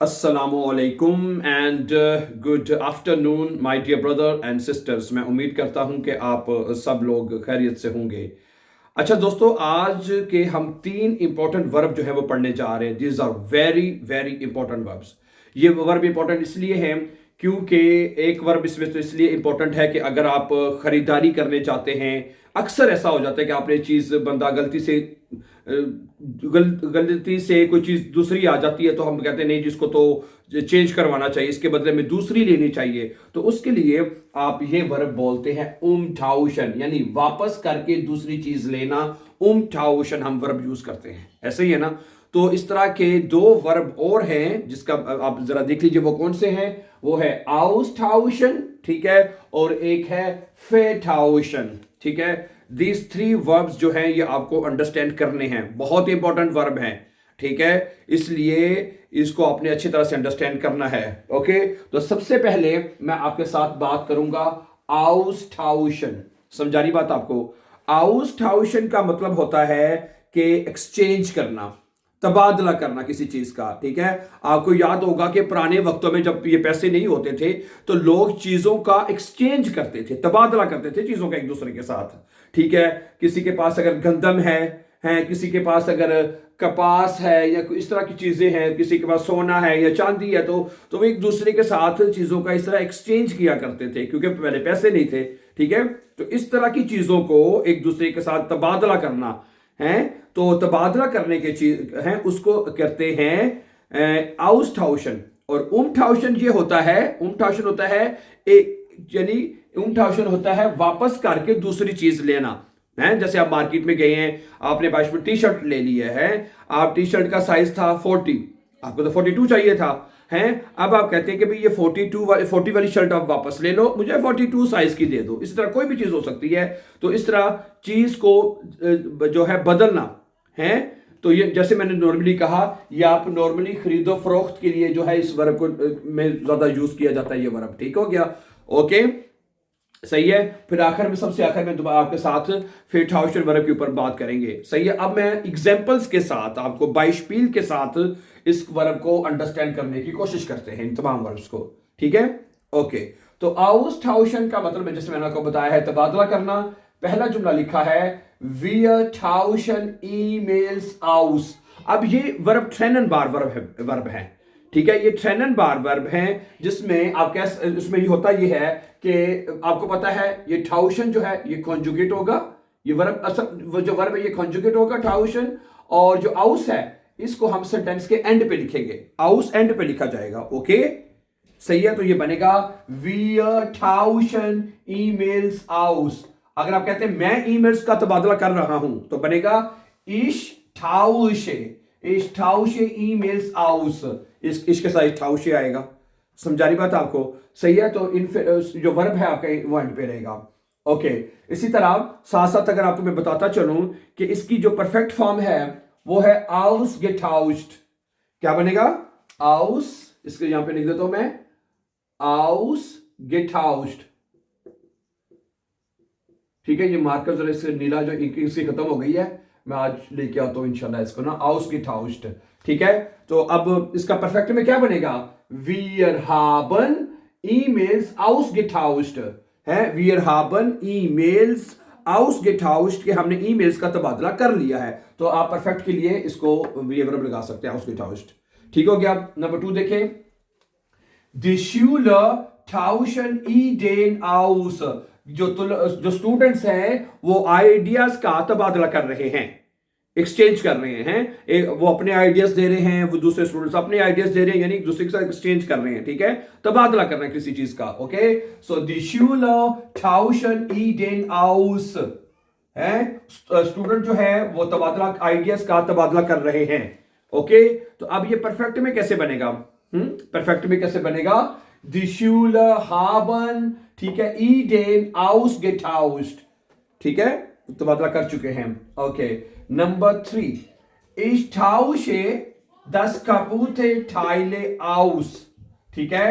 अस्सलामुअलैकुम and good afternoon my dear brother and sisters. मैं उम्मीद करता हूं कि आप सब लोग खैरियत से होंगे। अच्छा दोस्तों, आज के हम तीन इंपॉर्टेंट वर्ब जो है वो पढ़ने जा रहे हैं। These are very very important verbs. ये वर्ब इंपॉर्टेंट इसलिए हैं क्योंकि एक वर्ब इसमें तो इसलिए इंपॉर्टेंट है कि अगर आप खरीदारी करने जाते हैं, अक्सर ऐसा हो जाता है कि आपने चीज़ बंदा गलती से कोई चीज़ दूसरी आ जाती है तो हम कहते हैं नहीं जिसको तो चेंज करवाना चाहिए, इसके बदले में दूसरी लेनी चाहिए। तो उसके लिए आप ये वर्ब बोलते हैं umtauschen, यानी वापस करके दूसरी चीज लेना। umtauschen हम वर्ब यूज करते हैं, ऐसे ही है ना। तो इस तरह के दो वर्ब और हैं जिसका आप जरा देख लीजिए वो कौन से हैं। वो है austauschen, ठीक है, और एक है vertauschen, ठीक है। दीज थ्री वर्ब्स जो हैं ये आपको अंडरस्टैंड करने हैं, बहुत इंपॉर्टेंट वर्ब हैं, ठीक है। इसलिए इसको आपने अच्छी तरह से अंडरस्टैंड करना है। ओके, तो सबसे पहले मैं आपके साथ बात करूंगा austauschen। समझा रही बात आपको? austauschen का मतलब होता है कि एक्सचेंज करना, तबादला करना किसी चीज का, ठीक है। आपको याद होगा कि पुराने वक्तों में जब ये पैसे नहीं होते थे तो लोग चीजों का एक्सचेंज करते थे, तबादला करते थे चीजों का एक दूसरे के साथ, ठीक है। किसी के पास अगर गंदम है, किसी के पास अगर कपास है या इस तरह की चीजें हैं, किसी के पास सोना है या चांदी है, तो वो एक दूसरे के साथ चीजों का इस तरह एक्सचेंज किया करते थे क्योंकि पहले पैसे नहीं थे, ठीक है। तो इस तरह की चीजों को एक दूसरे के साथ तबादला करना है, तो तबादला करने के चीज है उसको कहते हैं austauschen। और umtauschen ये होता है, umtauschen होता है यानी umtauschen होता है वापस करके दूसरी चीज लेना है। जैसे आप मार्केट में गए हैं, आपने बाईस में टी शर्ट ले ली है, आप टी शर्ट का साइज था 40, आपको तो 42 चाहिए था, हैं। अब आप कहते हैं कि भाई ये 40 वाली शर्ट आप वापस ले लो, मुझे 42 साइज की दे दो। इस तरह कोई भी चीज हो सकती है। तो इस तरह चीज को जो है बदलना है। तो ये जैसे मैंने नॉर्मली कहा, ये आप नॉर्मली खरीदो फरोख्त के लिए जो है इस वर्ब को में ज्यादा यूज किया जाता है ये वर्ब, ठीक हो गया। ओके, सही है। फिर आखिर में, सबसे आखिर में दोबारा आपके साथ vertauschen वर्ब के ऊपर बात करेंगे, सही है। अब मैं एग्जांपल्स के साथ आपको बाइशपील के साथ इस वर्ब को अंडरस्टैंड करने की कोशिश करते हैं, इन तमाम वर्ब्स को, ठीक है। ओके, तो austauschen का मतलब जैसे मैंने आपको बताया है तबादला करना। पहला जुमला लिखा है wir tauschen emails aus। अब ये वर्ब trennen बार वर्ब है, ठीक है। ये ट्रेनन बार वर्ब है जिसमें आप कैसे, उसमें ये होता ये है कि आपको पता है ये ठाउशन जो है ये कॉन्जुगेट होगा। ये वर्ब असल जो वर्ब है ये कॉन्जुगेट होगा ठाउशन, और जो आउस है इसको हम सेंटेंस के एंड पे लिखेंगे, आउस एंड पे लिखा जाएगा। ओके, सही है। तो ये बनेगा wir tauschen emails aus। अगर आप कहते हैं मैं ईमेल्स का तबादला कर रहा हूं तो बनेगा ich tausche emails aus। इसके साथ tausche आएगा। समझा रही बात आपको? सही है। तो इन जो वर्ब है आपका वो एंड पे रहेगा। ओके, इसी तरह साथ साथ अगर आपको मैं बताता चलूं कि इसकी जो परफेक्ट फॉर्म है वो है ausgetauscht। क्या बनेगा? aus, इसके यहां पे लिख देता हूं मैं, ausgetauscht, ठीक है। ये मार्कर जरा इससे नीला जो इसकी खत्म हो गई है, मैं आज लेके आता हूं इंशाल्लाह इसको ना, ausgetauscht, ठीक है। तो अब इसका परफेक्ट में क्या बनेगा? wir haben emails ausgetauscht है, wir haben emails ausgetauscht के हमने ईमेल्स का तबादला कर लिया है। तो आप परफेक्ट के लिए इसको ये वर्ब लगा सकते हैं ausgetauscht, ठीक हो गया। नंबर 2 देखें, die Schüler tauschen Ideen aus। जो स्टूडेंट्स हैं वो आइडियाज का तबादला कर रहे हैं, एक्सचेंज कर रहे हैं। वो अपने आइडियाज दे रहे हैं, वो दूसरे स्टूडेंट्स अपने आइडियाज दे रहे हैं, यानी एक दूसरे के साथ एक्सचेंज कर रहे हैं, ठीक है। तबादला कर रहे हैं किसी चीज का। ओके, सो die Schüler tauschen Ideen aus है, स्टूडेंट जो है वो तबादला, आइडियाज का तबादला कर रहे हैं। ओके, तो अब ये परफेक्ट में कैसे बनेगा? परफेक्ट में कैसे बनेगा? die Schüler haben, ठीक है, Ideen ausgetauscht, ठीक है, तबादला कर चुके हैं। Okay, number 3, ich tausche das kaputte Teile aus, ठीक है।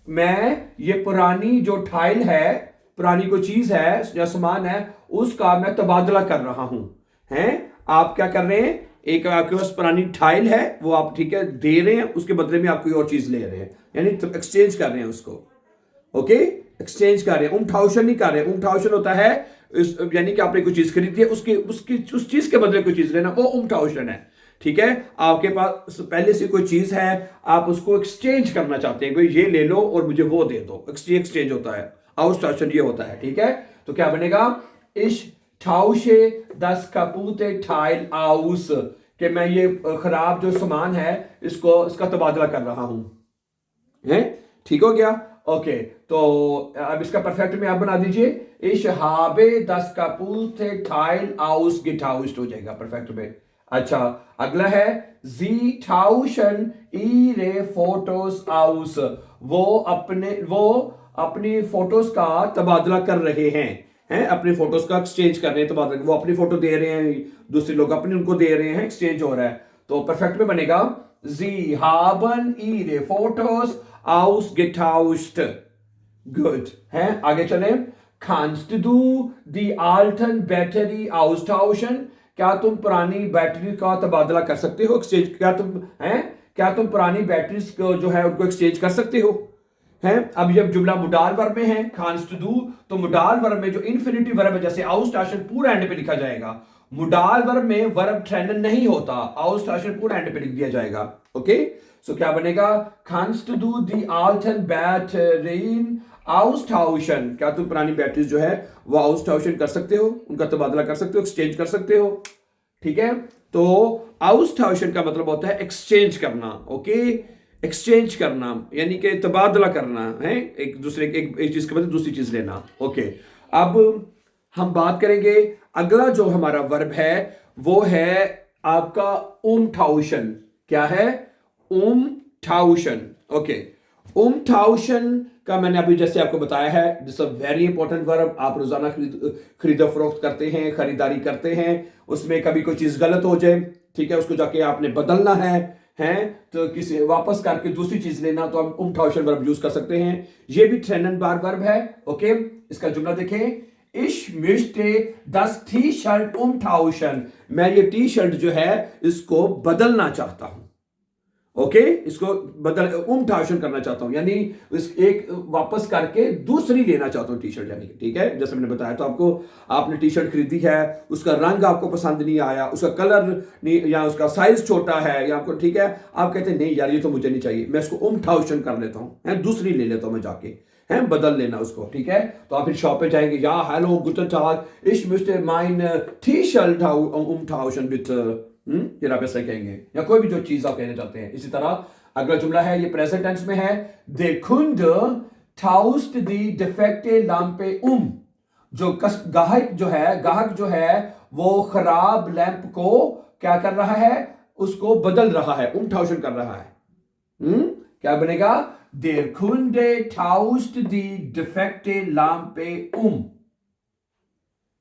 मैं ये पुरानी जो टाइल है, पुरानी कोई चीज है या सामान है, उसका मैं तबादला कर रहा हूं, हैं। आप क्या कर रहे हैं? एक आपके पास पुरानी टाइल है, वो आप ठीक है दे रहे हैं, उसके बदले में आप कोई और चीज ले रहे हैं, यानी तो एक्सचेंज कर रहे हैं उसको। ओके, एक्सचेंज कर रहे हैं, उमटाउशन नहीं कर रहे। उमटाउशन होता है यानी कि आपने कोई चीज खरीदी है, उसकी उसकी उस चीज के बदले कोई चीज लेना, वो उमटाउशन है। ठीक है, आपके पास पहले से कोई चीज है, आप उसको एक्सचेंज करना चाहते हैं, कोई ये ले लो और मुझे वो दे दो, एक्सचेंज होता है, आउटस्टाशन ये होता है। ठीक है, तो क्या बनेगा, इश tausche das kaputte Teil aus, कि मैं ये खराब जो सामान है इसका तबादला कर रहा हूं, है? ठीक हो गया। ओके, तो अब इसका परफेक्ट में आप बना दीजिए, ich habe das kaputte Teil ausgetauscht हो जाएगा परफेक्ट में। अच्छा, अगला है sie tauschen ihre Fotos aus, वो अपनी फोटोज का तबादला कर रहे हैं, अपनी फोटोज का एक्सचेंज कर रहे हैं, तबादला, वो अपनी फोटो दे रहे हैं, दूसरे लोग अपनी उनको दे रहे हैं, एक्सचेंज हो रहा है। तो परफेक्ट में बनेगा sie haben ihre Fotos ausgetauscht। Good है, आगे चले, kannst du die alten Batterie austauschen, क्या तुम पुरानी बैटरी का तबादला कर सकते हो, एक्सचेंज, क्या तुम पुरानी बैटरीज को जो है उनको एक्सचेंज कर सकते हो, हैं? अब जब जुमला मुडाल वर्ब में है, kannst du, तो मुडाल वर्ब में जो इन्फिनिटिव वर्ब है, जैसे आउटस्टाशन पूरा एंड पे लिखा जाएगा, मुडाल वर्ब में वर्ब ट्रेनन नहीं होता, आउटस्टाशन पूरा एंड पे लिख दिया जाएगा। ओके, सो क्या बनेगा, kannst du die alten Batterien austauschen, क्या तुम पुरानी बैटरीज जो है वो आउटस्टाशन कर सकते हो, उनका तबादला कर सकते हो, एक्सचेंज कर सकते हो। ठीक है, तो आउटस्टाशन का मतलब होता है एक्सचेंज करना। ओके, एक्सचेंज करना यानी कि तबादला करना है, एक दूसरे एक चीज के बदले दूसरी चीज लेना। ओके, अब हम बात करेंगे, अगला जो हमारा वर्ब है वो है आपका उमटाउशन। क्या है, उमटाउशन। ओके, उमटाउशन का मैंने अभी जैसे आपको बताया है, this a very important verb. आप रोजाना खरीदो फरोख्त करते हैं, खरीदारी करते हैं, उसमें कभी कोई चीज गलत हो जाए, ठीक है, उसको जाके आपने बदलना है तो किसी वापस करके दूसरी चीज लेना, तो हम उमटाउशन वर्ब यूज कर सकते हैं। ये भी ट्रेनन बार वर्ब है। ओके, इसका जुमला देखें, Ich möchte das T-Shirt umtauschen, मैं ये टी शर्ट जो है इसको बदलना चाहता हूं। ओके, इसको बदल उमटाउशन करना चाहता हूं, यानी एक वापस करके दूसरी लेना चाहता हूं टी शर्ट, यानी ठीक है, जैसे मैंने बताया। तो आपको, आपने टी शर्ट खरीदी है, उसका रंग आपको पसंद नहीं आया, उसका कलर नहीं, या उसका साइज छोटा है, या आपको ठीक है, आप कहते हैं नहीं यार ये तो मुझे नहीं चाहिए, मैं इसको उमटाउशन कर लेता हूं, दूसरी ले लेता हूं मैं जाके, है बदल लेना उसको। ठीक है, तो आप फिर शॉप पे जाएंगे, या hello गुटन टाग, ich möchte mein T-Shirt umtauschen bitte, ये आप ऐसा कहेंगे, या कोई भी जो चीज आप कहना चाहते हैं। इसी तरह अगला जुमला है, ये प्रेजेंट टेंस में है, der Kunde tauscht die defekte Lampe जो गाहक जो है वो खराब लैंप को क्या कर रहा है, उसको बदल रहा है, उमटाउशन कर रहा है। क्या बनेगा, der Kunde tauscht die defekte Lampe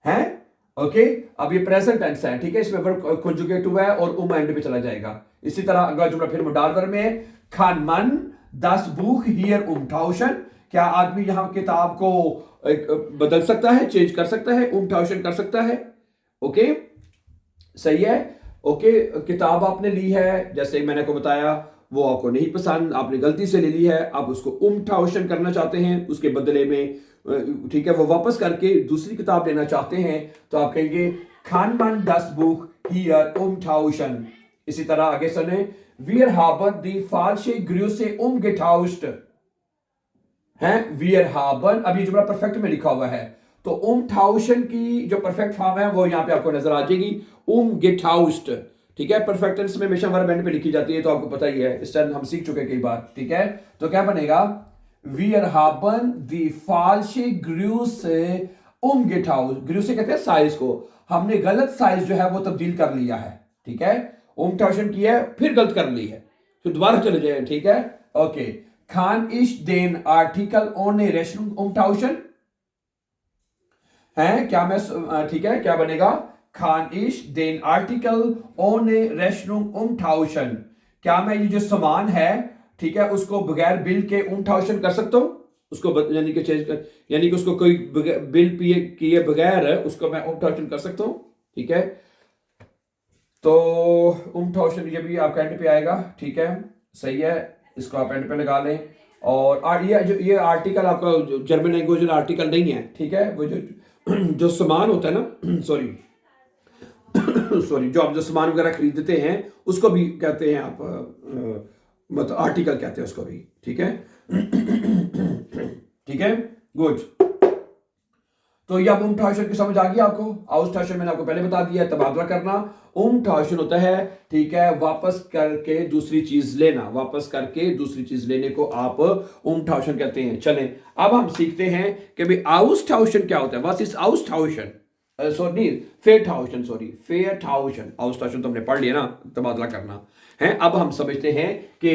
है। ओके, अब ये प्रेजेंट टेंस है, ठीक है, इसमें वर्ब कंजुगेट हुआ है और एंड पे चला जाएगा। इसी तरह अगला जुमला फिर मोडाल वर्ब में, kann man das Buch hier umtauschen, क्या आदमी यहां किताब को बदल सकता है, चेंज कर सकता है, उमटाउशन कर सकता है। ओके, सही है। ओके, किताब आपने ली है, जैसे मैंने को बताया, वो आपको नहीं पसंद, आपने गलती से ले ली है, आप उसको उमटाउशन करना चाहते हैं, उसके बदले में ठीक है वो वापस करके दूसरी किताब लेना चाहते हैं, तो आप कहेंगे kann man das Buch hier umtauschen। इसी तरह आगे सुने, wir haben die falsche Größe umgetauscht, हैं wir haben, अब ये जुमला परफेक्ट में लिखा हुआ है, तो उमटाउशन की जो परफेक्ट फॉर्म है वो यहां पे आपको नजर आ जाएगी, umgetauscht। ठीक है, परफेक्ट टेंस में हमेशा वर्ब एंड पे लिखी जाती है, तो आपको पता ही है, इस टाइम हम सीख चुके कई बार। ठीक है, तो क्या बनेगा, wir haben die falsche Größe umgetauscht, Größe कहते हैं साइज को, हमने गलत साइज जो है वो तब्दील कर लिया है। ठीक है, उमटाउशन किया है फिर गलत कर ली है, तो दोबारा चले जाए। ठीक है, okay, kann ich den Artikel ohne Rechnung umtauschen, है क्या मैं, ठीक है, क्या बनेगा, kann ich den Artikel ohne Rechnung umtauschen, क्या मैं ये जो सामान है, ठीक है, उसको बगैर बिल के उमटाउशन कर सकता हूं, उसको यानी कि चेंज कर, यानी कि उसको कोई बिल किए बगैर उसको मैं उमटाउशन कर सकता हूं। ठीक है, तो umtauschen ये भी आपका एंड पे आएगा, ठीक है, सही है, इसको आप एंड पे लगा लें। और ये आर्टिकल आपका जर्मन लैंग्वेज आर्टिकल नहीं है, ठीक है, वो जो सामान होता है ना सॉरी सॉरी जो आप जो सामान वगैरह खरीदते हैं उसको भी कहते हैं आप मतलब आर्टिकल कहते हैं उसको भी, ठीक है ठीक है, गुड। तो ये अब umtauschen की समझ आ गई आपको। austauschen मैंने आपको पहले बता दिया है, तबादला करना। umtauschen होता है, ठीक है, वापस करके दूसरी चीज लेना, वापस करके दूसरी चीज लेने को आप umtauschen कहते हैं। चलें अब हम सीखते हैं कि भाई austauschen क्या होता है। What is austauschen? Sorry Vertauschen, sorry Vertauschen। austauschen तो हमने पढ़ लिया ना, तबादला करना है। अब हम समझते हैं कि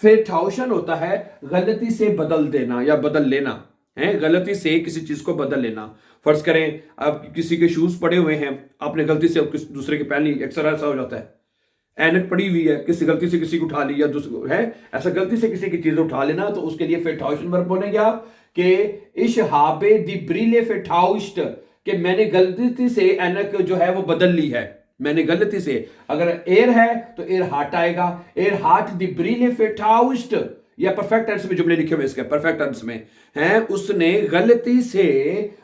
Vertauschen होता है गलती से बदल देना या बदल लेना है, गलती से किसी चीज को बदल लेना। फर्ज करें आप किसी के शूज पड़े हुए हैं, आपने गलती से किसी दूसरे के पहन ली, अक्सर ऐसा हो जाता है। ऐनक पड़ी हुई है, किसी गलती से किसी को उठा ली या है ऐसा, गलती से किसी की चीज उठा लेना, तो उसके लिए Vertauschen वर्ब बोलेंगे आप कि इश हाबे दी ब्रीले Vertauscht, कि मैंने गलती से ऐनक जो है वो बदल ली है, मैंने गलती से। अगर एर है तो एर हाट आएगा, एर हाट दी ब्रीले Vertauscht, या परफेक्ट टेंस में जुमले लिखे हुए इसके परफेक्ट टेंस में हैं, उसने गलती से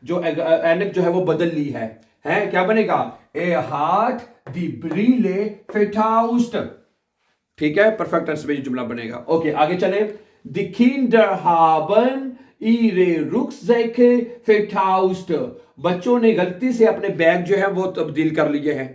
जो ऐनक जो है वो बदल ली है, हैं क्या बनेगा? ए हाट दी ब्रीले Vertauscht, ठीक है, परफेक्ट टेंस में जुमला बनेगा। ओके आगे चले। दी Kinder haben ihre Rucksäcke vertauscht, बच्चों ने गलती से अपने बैग जो है वो तब्दील कर लिए हैं,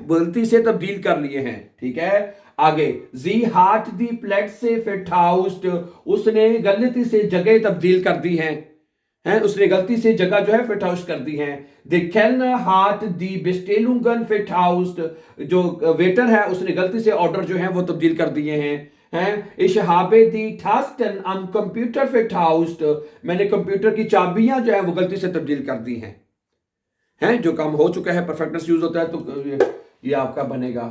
गलती से तब्दील कर लिए हैं, ठीक है। आगे जी हाट दी प्लेट से Vertauscht, उसने गलती से जगह तब्दील कर दी हैं, उसने गलती से जगह जो है Vertauscht कर दी हैं। दी Kellner hat die Bestellungen Vertauscht, जो वेटर है उसने गलती से ऑर्डर जो है वो तब्दील कर दिए हैं। Ich habe die Tasten am Computer Vertauscht, मैंने कंप्यूटर की चाबियां जो है वो गलती से तब्दील कर दी हैं, जो काम हो चुका है परफेक्टनेस यूज होता है तो ये आपका बनेगा।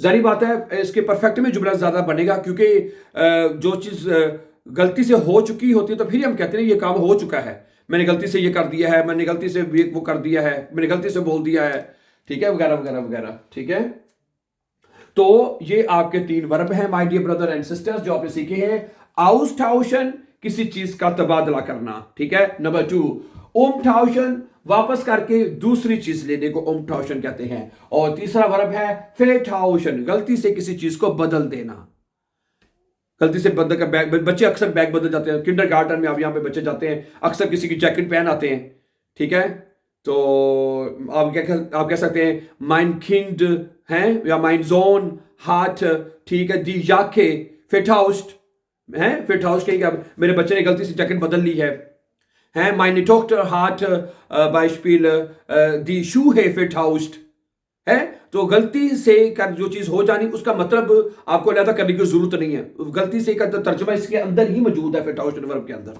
जारी बात है इसके परफेक्ट में जुमला ज्यादा बनेगा, क्योंकि जो चीज गलती से हो चुकी होती है तो फिर हम कहते हैं ये काम हो चुका है, मैंने गलती से ये कर दिया है, मैंने गलती से वो कर दिया है, मैंने गलती से बोल दिया है, ठीक है, वगैरह वगैरह वगैरह, ठीक है। तो ये आपके 3 वर्ब हैं my dear brother and sisters जो आपने सीखे हैं। austauschen किसी चीज का तबादला करना, ठीक है। नंबर 2 umtauschen वापस करके दूसरी चीज लेने को umtauschen कहते हैं। और तीसरा वर्ब है Vertauschen, गलती से किसी चीज को बदल देना, गलती से बदल कर बैग, बच्चे अक्सर बैग बदल जाते हैं, किंडरगार्टन में आप यहाँ पे बच्चे जाते हैं, अक्सर किसी की जैकेट पहन आते हैं, ठीक है। तो आप कह सकते हैं mein Kind है या mein Sohn hat, ठीक है, die Jacke Vertauscht है, Vertauscht कहेंगे आप, मेरे बच्चे ने गलती से जैकेट बदल ली है, meine Tochter hat Beispiel die Schuhe Vertauscht है। तो गलती से कर जो चीज हो जानी उसका मतलब आपको अलग करने की जरूरत नहीं है, गलती से का तर्जुमा इसके अंदर ही मौजूद है Vertauschen वर्ब के अंदर,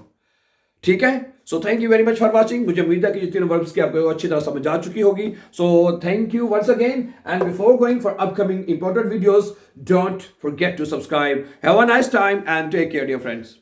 ठीक है। सो thank you very much for watching. मुझे उम्मीद है कि जितने वर्ब्स की आपको अच्छी तरह समझ आ चुकी होगी। So thank you once again, and before going for upcoming important videos, don't forget to subscribe. Have a nice time and take care dear friends.